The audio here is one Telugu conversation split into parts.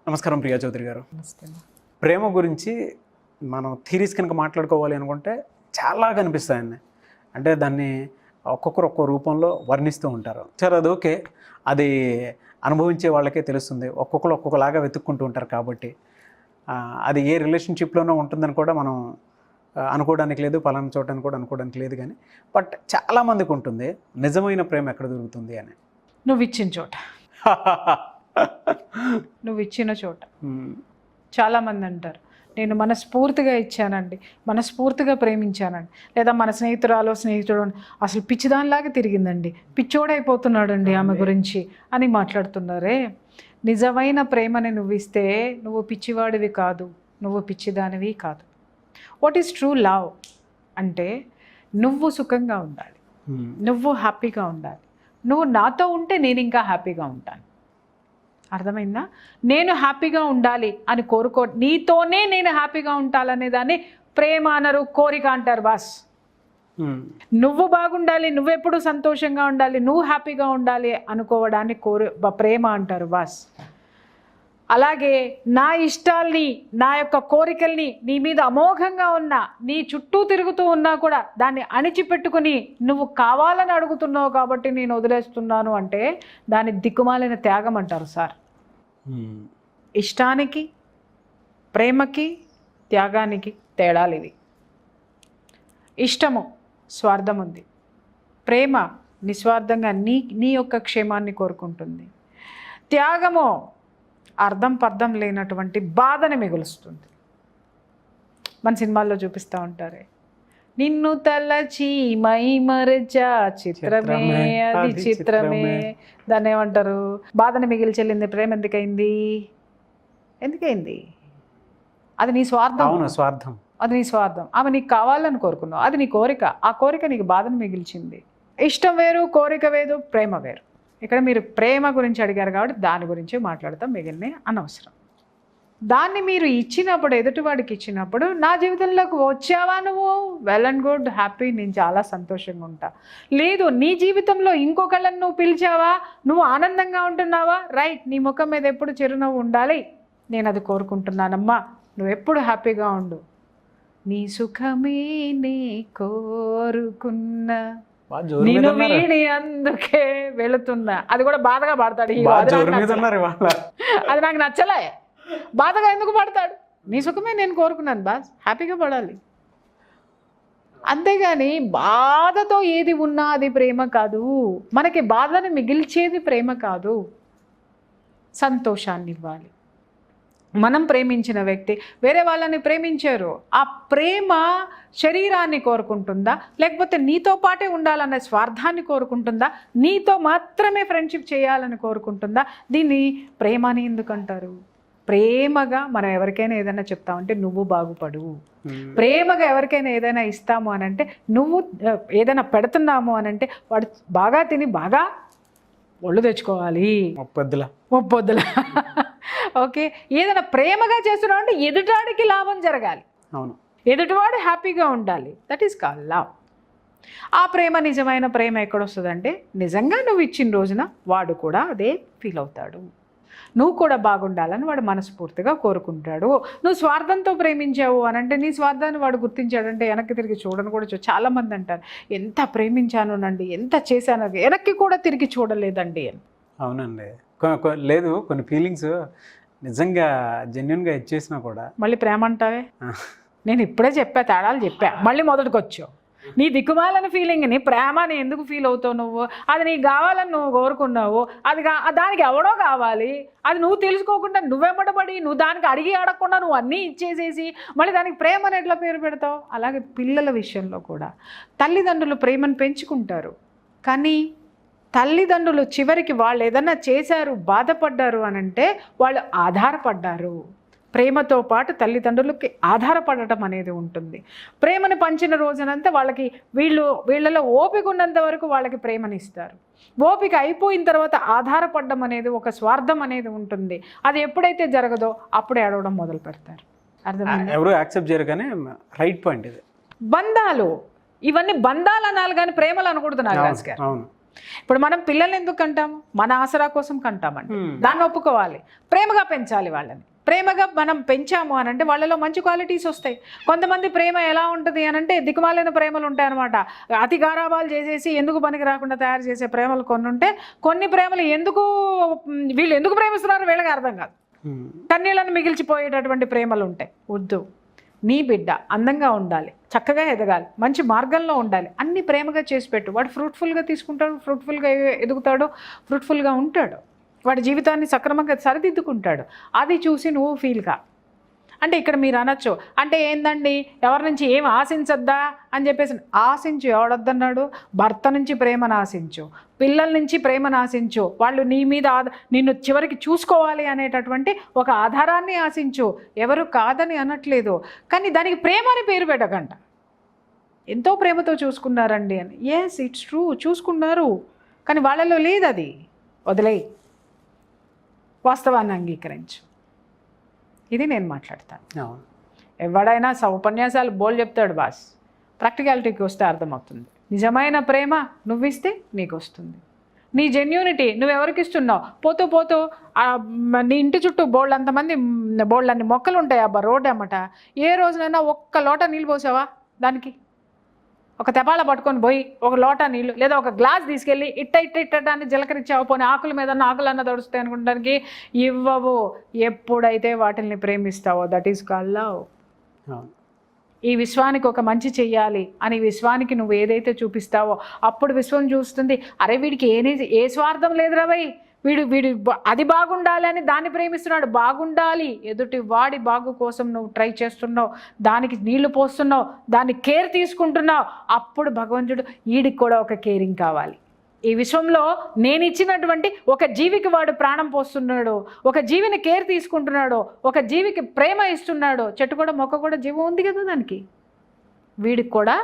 నమస్కారం ప్రియా చౌదరి గారు. నమస్తే. ప్రేమ గురించి మనం థీరీస్ కనుక మాట్లాడుకోవాలి అనుకుంటే చాలా కనిపిస్తాయండి. అంటే దాన్ని ఒక్కొక్కరు ఒక్కో రూపంలో వర్ణిస్తూ ఉంటారు. సరే, అది ఓకే, అది అనుభవించే వాళ్ళకే తెలుస్తుంది. ఒక్కొక్కరు ఒక్కొక్కలాగా వెతుక్కుంటూ ఉంటారు. కాబట్టి అది ఏ రిలేషన్షిప్లోనూ ఉంటుందని కూడా మనం అనుకోవడానికి లేదు, పలానా చోటని కూడా అనుకోవడానికి లేదు. కానీ బట్ చాలామందికి ఉంటుంది నిజమైన ప్రేమ ఎక్కడ దొరుకుతుంది అని. నువ్వు ఇచ్చిన చోట నువ్వు ఇచ్చిన చోట చాలామంది అంటారు, నేను మనస్ఫూర్తిగా ఇచ్చానండి, మనస్ఫూర్తిగా ప్రేమించానండి, లేదా మన స్నేహితుడు అసలు పిచ్చిదానిలాగా తిరిగిందండి, పిచ్చోడైపోతున్నాడండి ఆమె గురించి అని మాట్లాడుతున్నారే. నిజమైన ప్రేమని నువ్వు ఇస్తే నువ్వు పిచ్చివాడివి కాదు, నువ్వు పిచ్చిదానివి కాదు. వాట్ ఈస్ ట్రూ లవ్ అంటే నువ్వు సుఖంగా ఉండాలి, నువ్వు హ్యాపీగా ఉండాలి. నువ్వు నాతో ఉంటే నేను ఇంకా హ్యాపీగా ఉంటాను. అర్థమైందా? నేను హ్యాపీగా ఉండాలి అని కోరుకో, నీతోనే నేను హ్యాపీగా ఉంటాలనే దాన్ని ప్రేమ అనరు, కోరిక అంటారు. బాస్, నువ్వు బాగుండాలి, నువ్వెప్పుడు సంతోషంగా ఉండాలి, నువ్వు హ్యాపీగా ఉండాలి అనుకోవడాన్ని ప్రేమ అంటారు. బాస్, అలాగే నా ఇష్టాల్ని, నా యొక్క కోరికల్ని నీ మీద అమోఘంగా ఉన్నా, నీ చుట్టూ తిరుగుతూ ఉన్నా కూడా దాన్ని అణిచిపెట్టుకుని నువ్వు కావాలని అడుగుతున్నావు కాబట్టి నేను వదిలేస్తున్నాను అంటే దాన్ని దిక్కుమాలిన త్యాగం అంటారు సార్. ఇష్టానికి, ప్రేమకి, త్యాగానికి తేడాలు ఇవి. ఇష్టము స్వార్థం ఉంది, ప్రేమ నిస్వార్థంగా నీ యొక్క క్షేమాన్ని కోరుకుంటుంది. త్యాగము అర్థం పర్థం లేనటువంటి బాధని మిగులుస్తుంది. మన సినిమాల్లో చూపిస్తూ ఉంటారే, నిన్ను తలచి మై మరచా చిత్రమే అది చిత్రమే, దాన్ని ఏమంటారు? బాధని మిగిలి చెల్లింది ప్రేమ ఎందుకైంది? అది నీ స్వార్థం. స్వార్థం, అది నీ స్వార్థం. ఆమె నీకు కావాలని కోరుకున్నావు, అది నీ కోరిక. ఆ కోరిక నీకు బాధను మిగిల్చింది. ఇష్టం వేరు, కోరిక వేరు, ప్రేమ వేరు. ఇక్కడ మీరు ప్రేమ గురించి అడిగారు కాబట్టి దాని గురించి మాట్లాడతాం, మిగిలిన అనవసరం. దాన్ని మీరు ఇచ్చినప్పుడు, ఎదుటివాడికి ఇచ్చినప్పుడు, నా జీవితంలోకి వచ్చావా నువ్వు, వెల్ అండ్ గుడ్, హ్యాపీ, నేను చాలా సంతోషంగా ఉంటా. లేదు, నీ జీవితంలో ఇంకొకళ్ళని నువ్వు పిలిచావా, నువ్వు ఆనందంగా ఉంటున్నావా, రైట్, నీ ముఖం మీద ఎప్పుడు చిరునవ్వు ఉండాలి, నేను అది కోరుకుంటున్నానమ్మా, నువ్వు ఎప్పుడు హ్యాపీగా ఉండు, నీ సుఖమే నే కోరుకున్నా, నేను వీడి అందుకే వెళుతున్నా. అది కూడా బాధగా పాడతాడు. అది నాకు నచ్చలే. బాధగా ఎందుకు పడతాడు? నీ సుఖమే నేను కోరుకున్నాను బాస్, హ్యాపీగా పడాలి. అంతేగాని బాధతో ఏది ఉన్నా అది ప్రేమ కాదు. మనకి బాధను మిగిల్చేది ప్రేమ కాదు. సంతోషాన్ని ఇవ్వాలి. మనం ప్రేమించిన వ్యక్తి వేరే వాళ్ళని ప్రేమించారు, ఆ ప్రేమ శరీరాన్ని కోరుకుంటుందా, లేకపోతే నీతో పాటే ఉండాలన్న స్వార్థాన్ని కోరుకుంటుందా, నీతో మాత్రమే ఫ్రెండ్షిప్ చేయాలని కోరుకుంటుందా? దీన్ని ప్రేమ అని ఎందుకంటారు? ప్రేమగా మనం ఎవరికైనా ఏదైనా చెప్తామంటే నువ్వు బాగుపడు, ప్రేమగా ఎవరికైనా ఏదైనా ఇస్తాము అని అంటే, నువ్వు ఏదైనా పెడుతున్నాము అని అంటే వాడు బాగా తిని బాగా ఒళ్ళు తెచ్చుకోవాలి, ముప్పొద్దుల. ఓకే, ఏదైనా ప్రేమగా చేస్తున్నావు అంటే ఎదుటివాడికి లాభం జరగాలి, ఎదుటివాడు హ్యాపీగా ఉండాలి. That is called love. ఆ ప్రేమ, నిజమైన ప్రేమ ఎక్కడొస్తుందంటే నిజంగా నువ్వు ఇచ్చిన రోజున వాడు కూడా అదే ఫీల్ అవుతాడు. నువ్వు కూడా బాగుండాలని వాడు మనస్ఫూర్తిగా కోరుకుంటాడు. నువ్వు స్వార్థంతో ప్రేమించావు అని అంటే నీ స్వార్థాన్ని వాడు గుర్తించాడంటే వెనక్కి తిరిగి చూడను కూడా చాలామంది అంటారు, ఎంత ప్రేమించానునండి, ఎంత చేశాను, వెనక్కి కూడా తిరిగి చూడలేదండి అని. అవునండి, లేదు, కొన్ని ఫీలింగ్స్ నిజంగా జెన్యున్గా ఇచ్చేసినా కూడా మళ్ళీ ప్రేమ అంటావే. నేను ఇప్పుడే చెప్పా, తేడాలు చెప్పా, మళ్ళీ మొదటికి వచ్చావు. నీ దిక్కుమాలని ఫీలింగ్ని ప్రేమ అని ఎందుకు ఫీల్ అవుతావు నువ్వు? అది నీకు కావాలని నువ్వు కోరుకున్నావు, అది దానికి ఎవడో కావాలి, అది నువ్వు తెలుసుకోకుండా నువ్వెమ్మడబడి నువ్వు దానికి అడిగి అడగకుండా నువ్వు అన్నీ ఇచ్చేసేసి మళ్ళీ దానికి ప్రేమని ఎట్లా పేరు పెడతావు? అలాగే పిల్లల విషయంలో కూడా తల్లిదండ్రులు ప్రేమను పెంచుకుంటారు, కానీ తల్లిదండ్రులు చివరికి వాళ్ళు ఏదన్నా చేశారు, బాధపడ్డారు అని అంటే వాళ్ళు ఆధారపడ్డారు. ప్రేమతో పాటు తల్లిదండ్రులకి ఆధారపడటం అనేది ఉంటుంది. ప్రేమను పంచిన రోజునంతా వాళ్ళకి వీళ్ళలో ఓపిక ఉన్నంత వరకు వాళ్ళకి ప్రేమని ఇస్తారు. ఓపిక అయిపోయిన తర్వాత ఆధారపడడం అనేది, ఒక స్వార్థం అనేది ఉంటుంది. అది ఎప్పుడైతే జరగదో అప్పుడే అడవడం మొదలు పెడతారు. అర్థమైంది? ఎవరు యాక్సెప్ట్ చేయరు. కానీ రైట్ పాయింట్ ఇది. బంధాలు, ఇవన్నీ బంధాలు అనాలి కానీ ప్రేమలు అనకూడదు. నాకు ఇప్పుడు మనం పిల్లల్ని ఎందుకు కంటాము? మన ఆసరా కోసం కంటామండి. దాన్ని ఒప్పుకోవాలి. ప్రేమగా పెంచాలి వాళ్ళని. ప్రేమగా మనం పెంచాము అని అంటే వాళ్ళలో మంచి క్వాలిటీస్ వస్తాయి. కొంతమంది ప్రేమ ఎలా ఉంటుంది అని అంటే దిక్కుమాలిన ప్రేమలు ఉంటాయన్నమాట. అతి గారాబాలు చేసేసి ఎందుకు పనికి రాకుండా తయారు చేసే ప్రేమలు కొన్ని ఉంటే, కొన్ని ప్రేమలు వీళ్ళు ఎందుకు ప్రేమిస్తున్నారో వీళ్ళకి అర్థం కాదు. కన్నీళ్ళను మిగిల్చిపోయేటటువంటి ప్రేమలు ఉంటాయి. వద్దు. నీ బిడ్డ అందంగా ఉండాలి, చక్కగా ఎదగాలి, మంచి మార్గంలో ఉండాలి, అన్ని ప్రేమగా చేసి పెట్టు. వాడు ఫ్రూట్ఫుల్గా తీసుకుంటాడు, ఫ్రూట్ఫుల్గా ఎదుగుతాడు, ఫ్రూట్ఫుల్గా ఉంటాడు, వాడి జీవితాన్ని సక్రమంగా సరిదిద్దుకుంటాడు. అది చూసి నువ్వు ఫీల్గా అంటే ఇక్కడ మీరు అనొచ్చు, అంటే ఏందండి ఎవరి నుంచి ఏం ఆశించద్దా అని చెప్పేసి. ఆశించు. ఎవడొద్దన్నాడు? భర్త నుంచి ప్రేమను ఆశించు, పిల్లల నుంచి ప్రేమను ఆశించు, వాళ్ళు నీ మీద నిన్ను చివరికి చూసుకోవాలి అనేటటువంటి ఒక ఆధారాన్ని ఆశించు. ఎవరు కాదని అనట్లేదు, కానీ దానికి ప్రేమ అని పేరు పెట్టకంట. ఎంతో ప్రేమతో చూసుకున్నారండి అని. ఎస్, ఇట్స్ ట్రూ, చూసుకున్నారు, కానీ వాళ్ళలో లేదు. అది వదిలేయి, వాస్తవాన్ని అంగీకరించు. ఇది నేను మాట్లాడతాను. ఎవడైనా ఉపన్యాసాలు బోల్ చెప్తాడు బాస్, ప్రాక్టికాలిటీకి వస్తే అర్థమవుతుంది. నిజమైన ప్రేమ నువ్విస్తే నీకు వస్తుంది. నీ జెన్యూనిటీ నువ్వెవరికి ఇస్తున్నావు? పోతూ పోతూ నీ ఇంటి చుట్టూ బోళ్ళన్ని మొక్కలు ఉంటాయి అబ్బా రోడ్డు అమ్మట. ఏ రోజునైనా ఒక్క లోట నీళ్ళు పోసావా దానికి? ఒక తెపాల పట్టుకొని పోయి ఒక లోటా నీళ్ళు లేదా ఒక గ్లాస్ తీసుకెళ్ళి ఇట్టడాన్ని జీలకరించావు, పోనీ ఆకుల మీద ఆకులన్నా తడుస్తాయి అనుకుంటానికి ఇవ్వవు. ఎప్పుడైతే వాటిని ప్రేమిస్తావో దట్ ఈస్ కాల్డ్ లవ్. ఈ విశ్వానికి ఒక మంచి చెయ్యాలి అని విశ్వానికి నువ్వు ఏదైతే చూపిస్తావో అప్పుడు విశ్వం చూస్తుంది, అరే వీడికి ఏ స్వార్థం లేదురా భయ్, వీడు అది బాగుండాలి అని దాన్ని ప్రేమిస్తున్నాడు. బాగుండాలి, ఎదుటి వాడి బాగు కోసం నువ్వు ట్రై చేస్తున్నావు, దానికి నీళ్లు పోస్తున్నావు, దాన్ని కేర్ తీసుకుంటున్నావు. అప్పుడు భగవంతుడు వీడికి కూడా ఒక కేరింగ్ కావాలి. ఈ విశ్వంలో నేను ఇచ్చినటువంటి ఒక జీవికి వాడు ప్రాణం పోస్తున్నాడు, ఒక జీవిని కేర్ తీసుకుంటున్నాడు, ఒక జీవికి ప్రేమ ఇస్తున్నాడు. చెట్టు కూడా మొక్క కూడా జీవం ఉంది కదా దానికి, వీడికి కూడా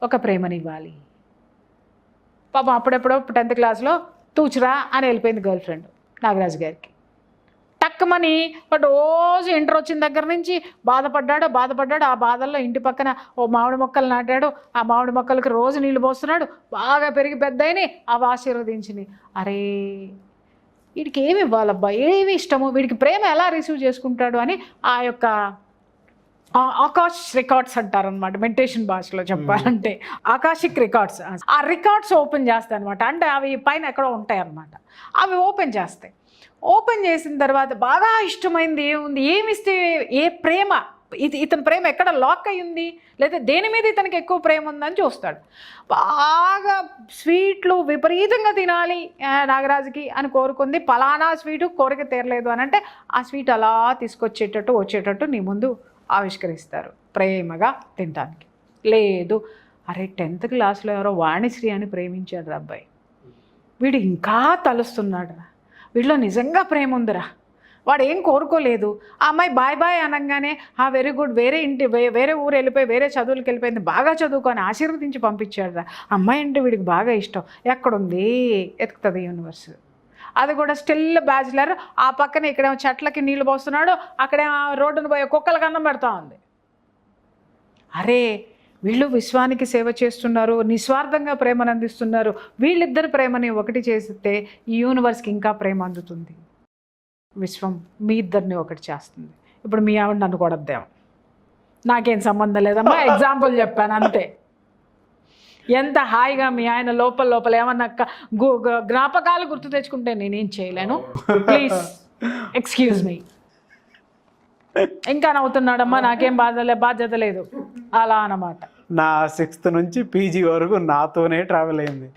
ఒక ప్రేమనివ్వాలి. పాపం అప్పుడెప్పుడో 10th క్లాస్లో తూచురా అని వెళ్ళిపోయింది గర్ల్ ఫ్రెండ్ నాగరాజు గారికి. టక్కుమని రోజు ఇంటర్ వచ్చిన దగ్గర నుంచి బాధపడ్డాడు. ఆ బాధల్లో ఇంటి పక్కన ఓ మామిడి మొక్కలు నాటాడు. ఆ మామిడి మొక్కలకి రోజు నీళ్ళు పోస్తున్నాడు. బాగా పెరిగి పెద్దయిని అవి ఆశీర్వదించింది. అరే వీడికి ఏమి ఇవ్వాలబ్బా, ఏమి ఇష్టము, వీడికి ప్రేమ ఎలా రిసీవ్ చేసుకుంటాడు అని ఆ యొక్క ఆకాష్ రికార్డ్స్ అంటారనమాట, మెడిటేషన్ భాషలో చెప్పాలంటే ఆకాశిక్ రికార్డ్స్. ఆ రికార్డ్స్ ఓపెన్ చేస్తాయి అనమాట. అంటే అవి పైన ఎక్కడో ఉంటాయి అన్నమాట. అవి ఓపెన్ చేస్తాయి. ఓపెన్ చేసిన తర్వాత బాగా ఇష్టమైంది ఏముంది, ఏమిస్తే ఏ ప్రేమ, ఇతని ప్రేమ ఎక్కడ లాక్ అయి ఉంది, లేదా దేని మీద ఇతనికి ఎక్కువ ప్రేమ ఉందని చూస్తాడు. బాగా స్వీట్లు విపరీతంగా తినాలి నాగరాజుకి అని కోరుకుంది. పలానా స్వీటు కోరిక తీరలేదు అని అంటే ఆ స్వీట్ అలా వచ్చేటట్టు నీ ముందు ఆవిష్కరిస్తారు ప్రేమగా తినడానికి. లేదు, అరే 10th క్లాస్లో ఎవరో వాణిశ్రీ అని ప్రేమించాడు రా అబ్బాయి, వీడు ఇంకా తలుస్తున్నాడు రా, వీడిలో నిజంగా ప్రేమ ఉందిరా, వాడు ఏం కోరుకోలేదు. ఆ అమ్మాయి బాయ్ బాయ్ అనగానే వెరీ గుడ్, వేరే ఊరు వెళ్ళిపోయి వేరే చదువులకు వెళ్ళిపోయింది, బాగా చదువుకొని ఆశీర్వదించి పంపించాడు రా. అమ్మాయి అంటే వీడికి బాగా ఇష్టం. ఎక్కడుంది? ఎతుకుతుంది యూనివర్స్. అది కూడా స్టిల్ బ్యాచిలర్. ఆ పక్కన ఇక్కడేమో చెట్లకి నీళ్లు పోస్తున్నాడు, అక్కడే రోడ్డును పోయే కుక్కలకు అన్నం పెడతా ఉంది. అరే వీళ్ళు విశ్వానికి సేవ చేస్తున్నారు, నిస్వార్థంగా ప్రేమను అందిస్తున్నారు. వీళ్ళిద్దరు ప్రేమని ఒకటి చేస్తే ఈ యూనివర్స్కి ఇంకా ప్రేమ అందుతుంది. విశ్వం మీ ఇద్దరిని ఒకటి చేస్తుంది. ఇప్పుడు మీ ఆవిడ నన్ను కొడద్దేమో, నాకేం సంబంధం లేదమ్మా, ఎగ్జాంపుల్ చెప్పాను అంతే. ఎంత హాయిగా మీ ఆయన లోపల ఏమన్నా జ్ఞాపకాలు గుర్తు తెచ్చుకుంటే నేనేం చేయలేను. Please excuse me. ఇంకా నవ్వుతున్నాడమ్మా, నాకేం బాధ్యత లేదు అలా అన్నమాట. నా 6th నుంచి PG వరకు నాతోనే ట్రావెల్ అయింది.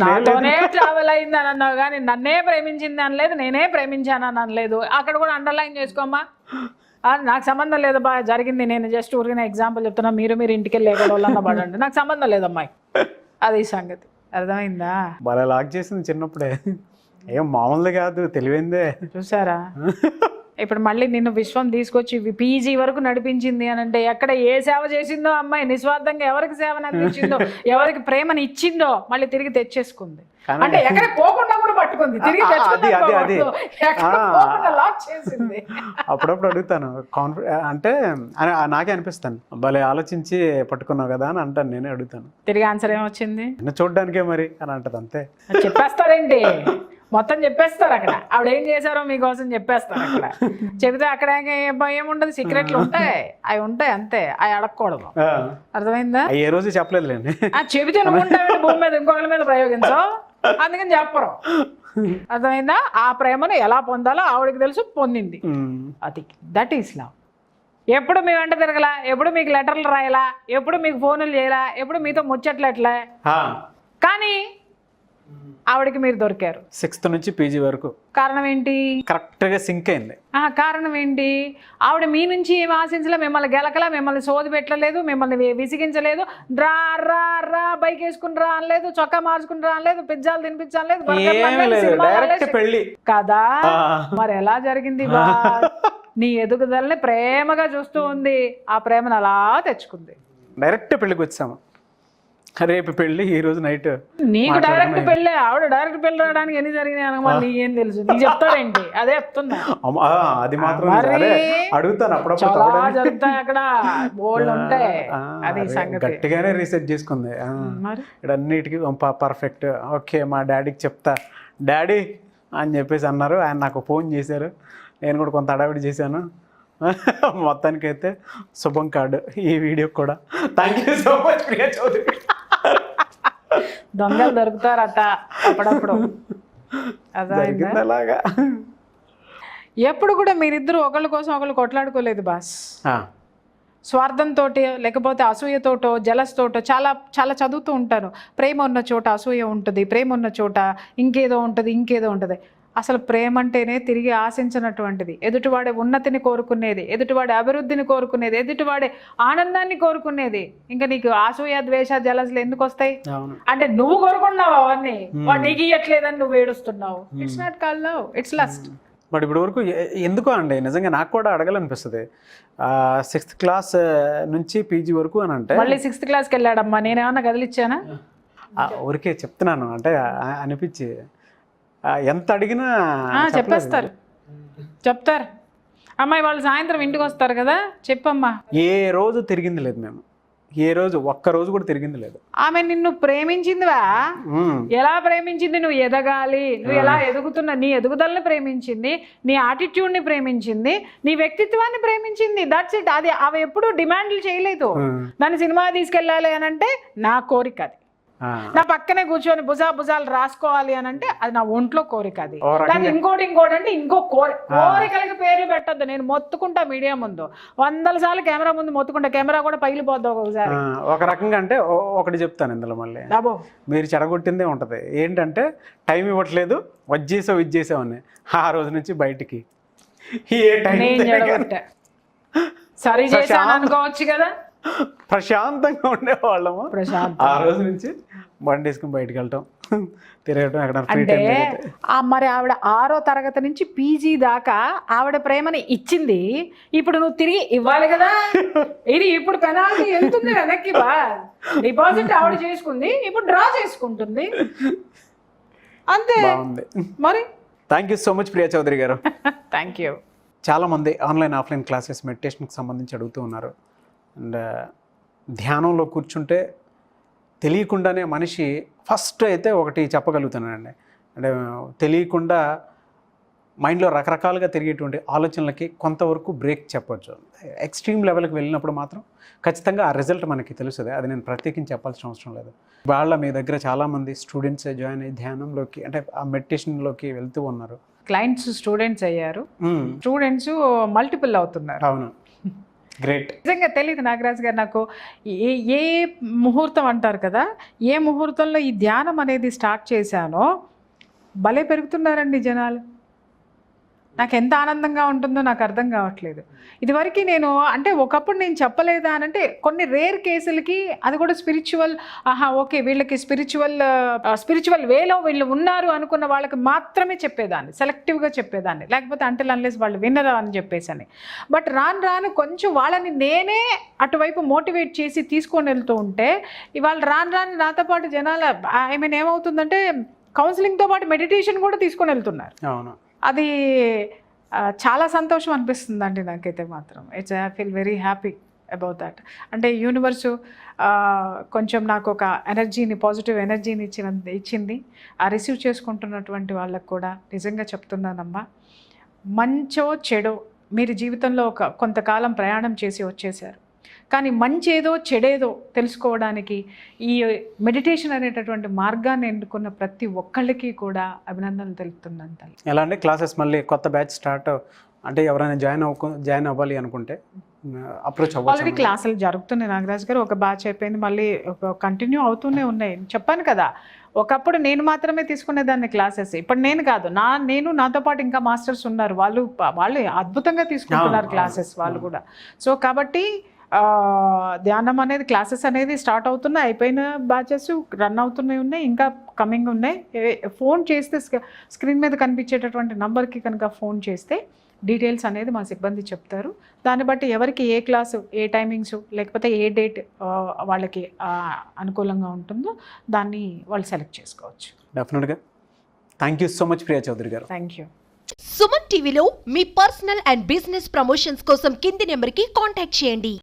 నాతోనే ట్రావెల్ అయింది అని అన్నావు కానీ నన్నే ప్రేమించింది అనలేదు, నేనే ప్రేమించాను అని అనలేదు. అక్కడ కూడా అండర్లైన్ చేసుకోమ్మా. నాకు సంబంధం లేదు బా జరిగింది, నేను జస్ట్ ఊరికైనా ఎగ్జాంపుల్ చెప్తున్నా, మీరు ఇంటికి వెళ్ళి ఎక్కడోళ్ళన్నా పడండి, నాకు సంబంధం లేదు అమ్మాయి. అది సంగతి, అర్థమైందా? బాగా లాక్ చేసింది చిన్నప్పుడే, ఏం మామూలు కాదు, తెలివైందే. చూసారా? ఇప్పుడు మళ్ళీ నిన్ను విశ్వం తీసుకొచ్చి పీజీ వరకు నడిపించింది అని అంటే ఎక్కడ ఏ సేవ చేసిందో అమ్మాయి నిస్వార్థంగా ఎవరికి సేవను అందించిందో ఎవరికి ప్రేమని ఇచ్చిందో మళ్ళీ తిరిగి తెచ్చేసుకుంది. అంటే ఎక్కడ పోకుండా కూడా పట్టుకుంది, తిరిగి లాక్ చేసింది. అప్పుడప్పుడు అడుగుతాను అంటే నాకే అనిపిస్తాను భలే ఆలోచించి పట్టుకున్నావు కదా అని అంటాను, నేనే అడుగుతాను. తిరిగి ఆన్సర్ ఏమొచ్చింది? చూడడానికే మరి అని అంటది, అంతే. చెప్పేస్తారేంటి, మొత్తం చెప్పేస్తారు అక్కడ. ఆవిడ ఏం చేశారో మీకోసం చెప్పేస్తారు అక్కడ. చెబితే అక్కడ ఏముండదు, సీక్రెట్లు ఉంటాయి, అవి ఉంటాయి అంతే, అవి అడగకూడదు. అర్థమైందా? ఏ రోజు చెప్పలేదులేండి. చెబితే నువ్వు ఉంటావు భూమి మీద ఇంకొకరి మీద ప్రయోగించవు, అందుకని చెప్పరు. అర్థమైందా? ఆ ప్రేమను ఎలా పొందాలో ఆవిడకి తెలుసు, పొందింది. అది దట్ ఈస్ లవ్. ఎప్పుడు మీ వెంట తిరగలా, ఎప్పుడు మీకు లెటర్లు రాయలా, ఎప్పుడు మీకు ఫోన్లు చేయలా, ఎప్పుడు మీతో ముచ్చట్లట్లే, కానీ ఆవిడకి మీరు దొరికారు 6th నుంచి పీజీ వరకు. కారణం ఏంటి? కరెక్ట్గా సింక్ అయింది. కారణం ఏంటి? ఆవిడ మీ నుంచి ఏం ఆశించలే, మిమ్మల్ని గెలకలా, మిమ్మల్ని సోది పెట్టలేదు, మిమ్మల్ని విసిగించలేదు, రా రా రా బైక్ వేసుకుని రా అనలేదు, చొక్కా మార్చుకుని రా అనలేదు, పిజ్జాలు తినిపించలేదు కదా. మరి ఎలా జరిగింది? నీ ఎదుగుదలని ప్రేమగా చూస్తూ ఉంది, ఆ ప్రేమను అలా తెచ్చుకుంది. డైరెక్ట్ పెళ్ళికి వచ్చాము. రేపు పెళ్ళి, ఈ రోజు నైట్. నీకు డైరెక్ట్ పెళ్ళి, ఆవిడ డైరెక్ట్ పెళ్ళి రావడానికి ఎన్ని జరిగినాయి అనమాట, నీకేం తెలుసు? నీకు చెప్తారేంటి? అదే చెప్తున్నా. అది మాత్రం అడుగుతాను అప్పుడప్పుడు. చాలా జరుగుతాయి అక్కడ, బోల్డ్ ఉంటాయి. అది సంగతి. గట్టిగానే రీసెర్చ్ చేసుకుంది ఇక్కడ అన్నిటికీ పర్ఫెక్ట్. ఓకే, మా డాడీకి చెప్తా డాడీ అని చెప్పేసి అన్నారు. ఆయన నాకు ఫోన్ చేశారు, నేను కూడా కొంత అడావిడి చేశాను. మొత్తానికైతే శుభం కార్డు ఈ వీడియో కూడా. Thank you so much Priya Chaudhary. దొంగలు దొరుకుతారట అప్పుడప్పుడు. అలాగా ఎప్పుడు కూడా మీరిద్దరు ఒకళ్ళ కోసం ఒకళ్ళు కొట్లాడుకోలేదు బాస్. స్వార్థంతో లేకపోతే అసూయతోటో జలస్ తోటో చాలా చాలా చదువుతూ ఉంటారు. ప్రేమ ఉన్న చోట అసూయ ఉంటుంది, ప్రేమ ఉన్న చోట ఇంకేదో ఉంటుంది. అసలు ప్రేమ అంటేనే తిరిగి ఆశించినటువంటిది, ఎదుటివాడే ఉన్నతిని కోరుకునేది, ఎదుటివాడే అభివృద్ధిని కోరుకునేది, ఎదుటివాడే ఆనందాన్ని కోరుకునేది. ఇంకా నీకు అసూయ ద్వేష జలస్లు ఎందుకు వస్తాయి? అంటే నువ్వు కోరుకున్నావు అవన్నీ, వాడు నీకు ఇయ్యట్లేదని నువ్వు ఏడుస్తున్నావు. It's not call love, it's lust. But ఇప్పటి వరకు ఎందుకో అండి నిజంగా నాకు కూడా అడగాలనిపిస్తుంది. 6th క్లాస్ నుంచి పీజీ వరకు అని అంటే మళ్ళీ 6th క్లాస్కి వెళ్ళాడమ్మా, నేనేమన్నా కదిలిచ్చానా? ఊరికే చెప్తున్నాను, అంటే అనిపించి ఎంత అడిగినా చెప్తారు. అమ్మాయి వాళ్ళు సాయంత్రం ఇంటికి వస్తారు కదా, చెప్పమ్మా. ఏ రోజు తిరిగింది లేదు మేము, ఏ రోజు ఒక్క రోజు కూడా తిరిగింది లేదు. ఆమె నిన్ను ప్రేమించిందివా? ఎలా ప్రేమించింది? నువ్వు ఎదగాలి, నువ్వు ఎలా ఎదుగుతున్నా, నీ ఎదుగుదలని ప్రేమించింది, నీ యాటిట్యూడ్ని ప్రేమించింది, నీ వ్యక్తిత్వాన్ని ప్రేమించింది. That's it. అది అవి ఎప్పుడు డిమాండ్లు చేయలేదు. దాన్ని సినిమా తీసుకెళ్ళాలి అని అంటే నా కోరిక, అది నా పక్కనే కూర్చొని భుజాలు రాసుకోవాలి అని అంటే అది నా ఒంట్లో కోరిక. అది ఇంకోటి అంటే ఇంకో కోరికలకి పేర్లు పెట్టద్దు. నేను మొత్తుకుంటా మీడియా ముందు 100 సార్లు కెమెరా ముందు మొత్తుకుంటా, కెమెరా కూడా పగిలిపోద్ది ఒక్కొక్కసారి. ఒక రకంగా అంటే ఒకటి చెప్తాను ఇందులో, మళ్ళీ మీరు చెడగొట్టిందే ఉంటది. ఏంటంటే టైం ఇవ్వట్లేదు, ఇచ్చేసావు అని. ఆ రోజు నుంచి బయటికి సరి చేశాను అనుకోవచ్చు కదా. ప్రశాంతంగా ఉండేవాళ్ళము. ఆ రోజు నుంచి బండి వేసుకుని బయటకు వెళ్ళటం, తిరగటం, ఎక్కడ. అంటే మరి ఆవిడ 6వ తరగతి నుంచి పీజీ దాకా ఆవిడ ప్రేమని ఇచ్చింది, ఇప్పుడు నువ్వు తిరిగి ఇవ్వాలి కదా. ఇది ఇప్పుడు పెనాల్టీ వెళ్తుంది వెనక్కి. డిపాజిట్ ఆవిడ చేసుకుంది, ఇప్పుడు డ్రా చేసుకుంటుంది, అంతే. మరి thank you so much Priya Chaudhary గారు. Thank you. చాలామంది ఆన్లైన్ ఆఫ్లైన్ క్లాసెస్ మెడిటేషన్కి సంబంధించి అడుగుతూ ఉన్నారు. అండ్ ధ్యానంలో కూర్చుంటే తెలియకుండానే మనిషి ఫస్ట్ అయితే ఒకటి చెప్పగలుగుతానండి, అంటే తెలియకుండా మైండ్లో రకరకాలుగా తిరిగేటువంటి ఆలోచనలకి కొంతవరకు బ్రేక్ చెప్పొచ్చు. ఎక్స్ట్రీమ్ లెవెల్కి వెళ్ళినప్పుడు మాత్రం ఖచ్చితంగా ఆ రిజల్ట్ మనకి తెలుస్తుంది. అది నేను ప్రత్యేకించి చెప్పాల్సిన అవసరం లేదు. వాళ్ళ మీ దగ్గర చాలామంది స్టూడెంట్స్ జాయిన్ అయ్యి ధ్యానంలోకి, అంటే ఆ మెడిటేషన్లోకి వెళ్తూ ఉన్నారు. క్లయింట్స్ స్టూడెంట్స్ అయ్యారు, స్టూడెంట్స్ మల్టిపుల్ అవుతున్నారు. అవును, గ్రేట్. నిజంగా తెలియదు నాగరాజు గారు, నాకు ఏ ముహూర్తం అంటారు కదా, ఏ ముహూర్తంలో ఈ ధ్యానం అనేది స్టార్ట్ చేశానో భలే పెరుగుతున్నారండి జనాలు. నాకు ఎంత ఆనందంగా ఉంటుందో నాకు అర్థం కావట్లేదు. ఇదివరకు నేను అంటే ఒకప్పుడు నేను చెప్పలేదా అని, కొన్ని రేర్ కేసులకి అది కూడా స్పిరిచువల్, ఓకే వీళ్ళకి స్పిరిచువల్ వేలో వీళ్ళు ఉన్నారు అనుకున్న వాళ్ళకి మాత్రమే చెప్పేదాన్ని, సెలెక్టివ్గా చెప్పేదాన్ని, లేకపోతే అంటిల్ అన్లెస్ వాళ్ళు వినరు అని చెప్పేసి. బట్ రాను కొంచెం వాళ్ళని నేనే అటువైపు మోటివేట్ చేసి తీసుకొని వెళ్తూ ఉంటే ఇవాళ రాను నాతో పాటు జనాలు ఏమవుతుందంటే కౌన్సిలింగ్తో పాటు మెడిటేషన్ కూడా తీసుకొని వెళ్తున్నారు. అవును, అది చాలా సంతోషం అనిపిస్తుందండి నాకైతే మాత్రం. I feel very happy about that. అంటే యూనివర్సు కొంచెం నాకు ఒక ఎనర్జీని, పాజిటివ్ ఎనర్జీని ఇచ్చింది. ఆ రిసీవ్ చేసుకుంటున్నటువంటి వాళ్ళకు కూడా నిజంగా చెప్తున్నానమ్మా, మంచో చెడో మీరు జీవితంలో కొంతకాలం ప్రయాణం చేసి వచ్చేసారు, కానీ మంచి ఏదో చెడేదో తెలుసుకోవడానికి ఈ మెడిటేషన్ అనేటటువంటి మార్గాన్ని ఎన్నుకున్న ప్రతి ఒక్కళ్ళకి కూడా అభినందనలు తెలుపుతున్నాను తల్లి. ఎలా అంటే క్లాసెస్ మళ్ళీ కొత్త బ్యాచ్ స్టార్ట్ అంటే ఎవరైనా జాయిన్ అవ్వాలి అనుకుంటే అప్రోచ్ అవ్వాలి? ఆల్రెడీ క్లాసులు జరుగుతున్నాయి నాగరాజ్ గారు, ఒక బ్యాచ్ అయిపోయింది, మళ్ళీ కంటిన్యూ అవుతూనే ఉన్నాయి. చెప్పాను కదా, ఒకప్పుడు నేను మాత్రమే తీసుకునేదాన్ని క్లాసెస్, ఇప్పుడు నేను కాదు, నాతో పాటు ఇంకా మాస్టర్స్ ఉన్నారు, వాళ్ళు అద్భుతంగా తీసుకుంటున్నారు క్లాసెస్ వాళ్ళు కూడా. సో కాబట్టి ధ్యానం అనేది క్లాసెస్ అనేది స్టార్ట్ అవుతున్నాయి, అయిపోయిన బ్యాచెస్ రన్ అవుతున్నాయి, ఉన్నాయి, ఇంకా కమింగ్ ఉన్నాయి. ఫోన్ చేస్తే స్క్రీన్ మీద కనిపించేటటువంటి నంబర్కి కనుక ఫోన్ చేస్తే డీటెయిల్స్ అనేది మా సిబ్బంది చెప్తారు. దాన్ని బట్టి ఎవరికి ఏ క్లాసు, ఏ టైమింగ్స్, లేకపోతే ఏ డేట్ వాళ్ళకి అనుకూలంగా ఉంటుందో దాన్ని వాళ్ళు సెలెక్ట్ చేసుకోవచ్చు. డెఫినెట్గా. Thank you so much Priya Chaudhary గారు. Thank you. సుమన్ టీవీలో మీ పర్సనల్ అండ్ బిజినెస్ ప్రమోషన్స్ కోసం కింది నెంబర్కి కాంటాక్ట్ చేయండి.